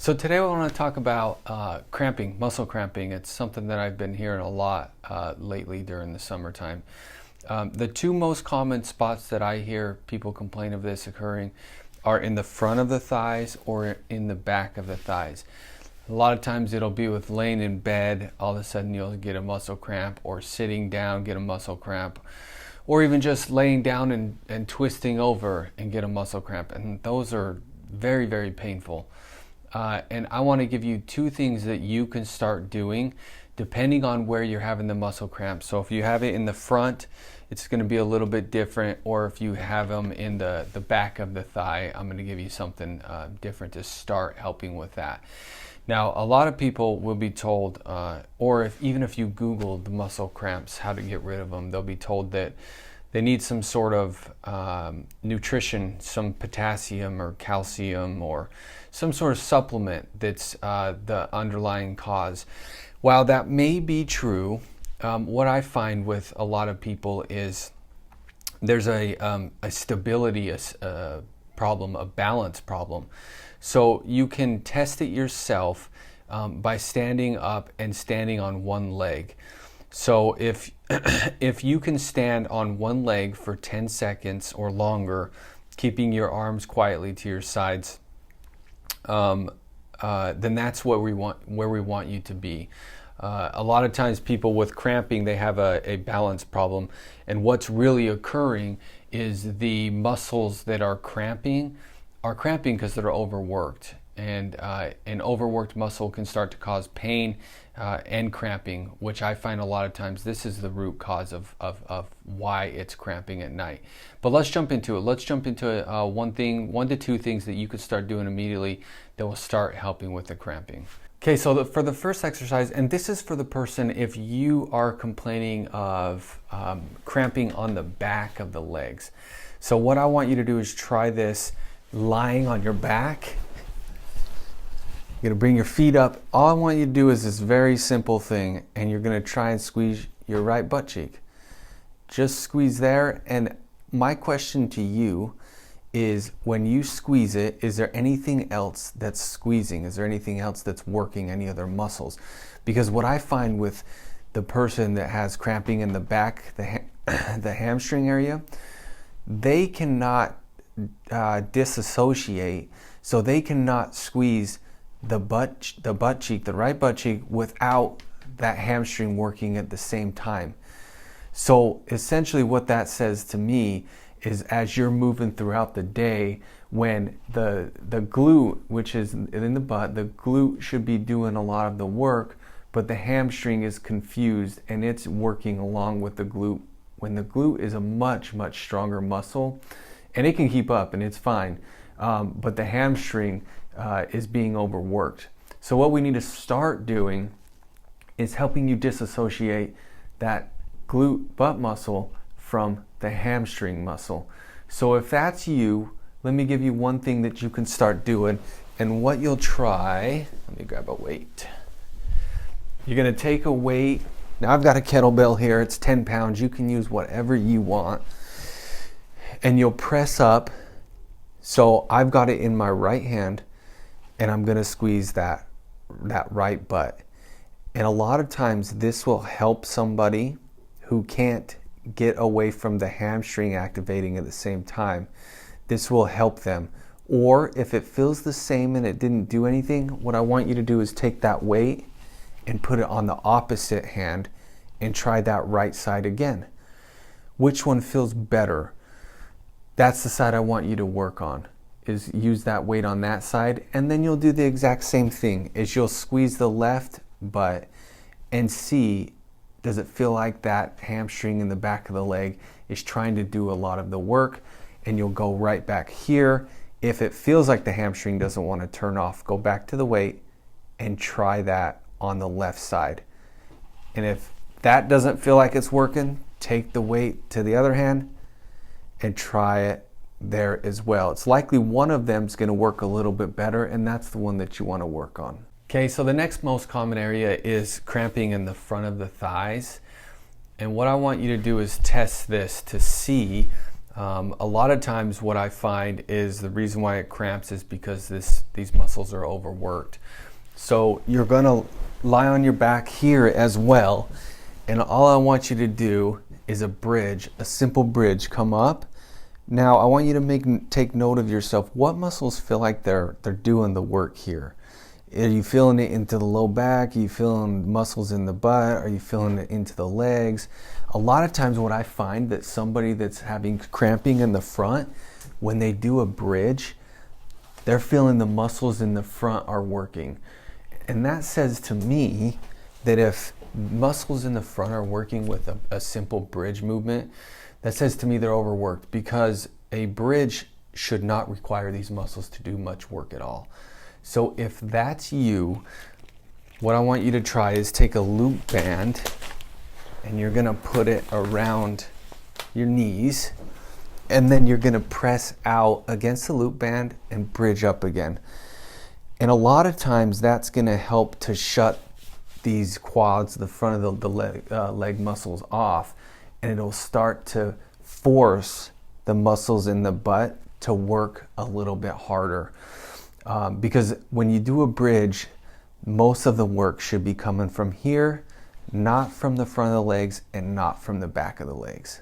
So today I want to talk about cramping, muscle cramping. It's something that I've been hearing a lot lately during the summertime. The two most common spots that I hear people complain of this occurring are in the front of the thighs or in the back of the thighs. A lot of times it'll be with laying in bed, all of a sudden you'll get a muscle cramp, or sitting down, get a muscle cramp, or even just laying down and twisting over and get a muscle cramp. And those are very, very painful. And I want to give you two things that you can start doing depending on where you're having the muscle cramps. So if you have it in the front, it's going to be a little bit different, or if you have them in the back of the thigh, I'm going to give you something different to start helping with that. Now, a lot of people will be told, or even if you Google the muscle cramps, how to get rid of them, they'll be told that they need some sort of nutrition, some potassium or calcium or some sort of supplement that's the underlying cause. While that may be true, what I find with a lot of people is there's a stability problem, a balance problem. So you can test it yourself by standing up and standing on one leg. So if you can stand on one leg for 10 seconds or longer, keeping your arms quietly to your sides, then that's where we want you to be. A lot of times people with cramping, they have a balance problem, and what's really occurring is the muscles that are cramping because they're overworked. And an overworked muscle can start to cause pain and cramping, which I find a lot of times this is the root cause of why it's cramping at night. But let's jump into it. Let's jump into one to two things that you could start doing immediately that will start helping with the cramping. Okay, so for the first exercise, and this is for the person if you are complaining of cramping on the back of the legs. So what I want you to do is try this lying on your back. You're gonna bring your feet up. All I want you to do is this very simple thing, and you're gonna try and squeeze your right butt cheek. Just squeeze there, and my question to you is, when you squeeze it, is there anything else that's squeezing? Is there anything else that's working, any other muscles? Because what I find with the person that has cramping in the back, the hamstring area, they cannot disassociate, so they cannot squeeze the butt cheek, the right butt cheek, without that hamstring working at the same time. So essentially what that says to me is, as you're moving throughout the day, when the glute, which is in the butt, the glute should be doing a lot of the work, but the hamstring is confused and it's working along with the glute, when the glute is a much, much stronger muscle, and it can keep up and it's fine, but the hamstring is being overworked. So what we need to start doing is helping you disassociate that glute butt muscle from the hamstring muscle. So if that's you, let me give you one thing that you can start doing. And what you'll try, let me grab a weight. You're gonna take a weight. Now I've got a kettlebell here, it's 10 pounds. You can use whatever you want. And you'll press up. So I've got it in my right hand, and I'm gonna squeeze that right butt. And a lot of times this will help somebody who can't get away from the hamstring activating at the same time. This will help them. Or if it feels the same and it didn't do anything, what I want you to do is take that weight and put it on the opposite hand and try that right side again. Which one feels better? That's the side I want you to work on, is use that weight on that side, and then you'll do the exact same thing, is you'll squeeze the left butt and see, does it feel like that hamstring in the back of the leg is trying to do a lot of the work? And you'll go right back here. If it feels like the hamstring doesn't want to turn off, go back to the weight and try that on the left side. And if that doesn't feel like it's working, take the weight to the other hand and try it there as well. It's likely one of them is going to work a little bit better, and that's the one that you want to work on. Okay, so the next most common area is cramping in the front of the thighs. And what I want you to do is test this to see A lot of times what I find is the reason why it cramps is because these muscles are overworked. So you're gonna lie on your back here as well, and all I want you to do is a bridge, a simple bridge. Come up. Now I want you to take note of yourself. What muscles feel like they're doing the work here? Are you feeling it into the low back? Are you feeling muscles in the butt? Are you feeling it into the legs? A lot of times what I find that somebody that's having cramping in the front, when they do a bridge, they're feeling the muscles in the front are working. And that says to me that if muscles in the front are working with a simple bridge movement, that says to me they're overworked, because a bridge should not require these muscles to do much work at all. So if that's you, what I want you to try is take a loop band and you're gonna put it around your knees, and then you're gonna press out against the loop band and bridge up again. And a lot of times that's gonna help to shut these quads, the front of the leg muscles off, and it'll start to force the muscles in the butt to work a little bit harder. Because when you do a bridge, most of the work should be coming from here, not from the front of the legs and not from the back of the legs.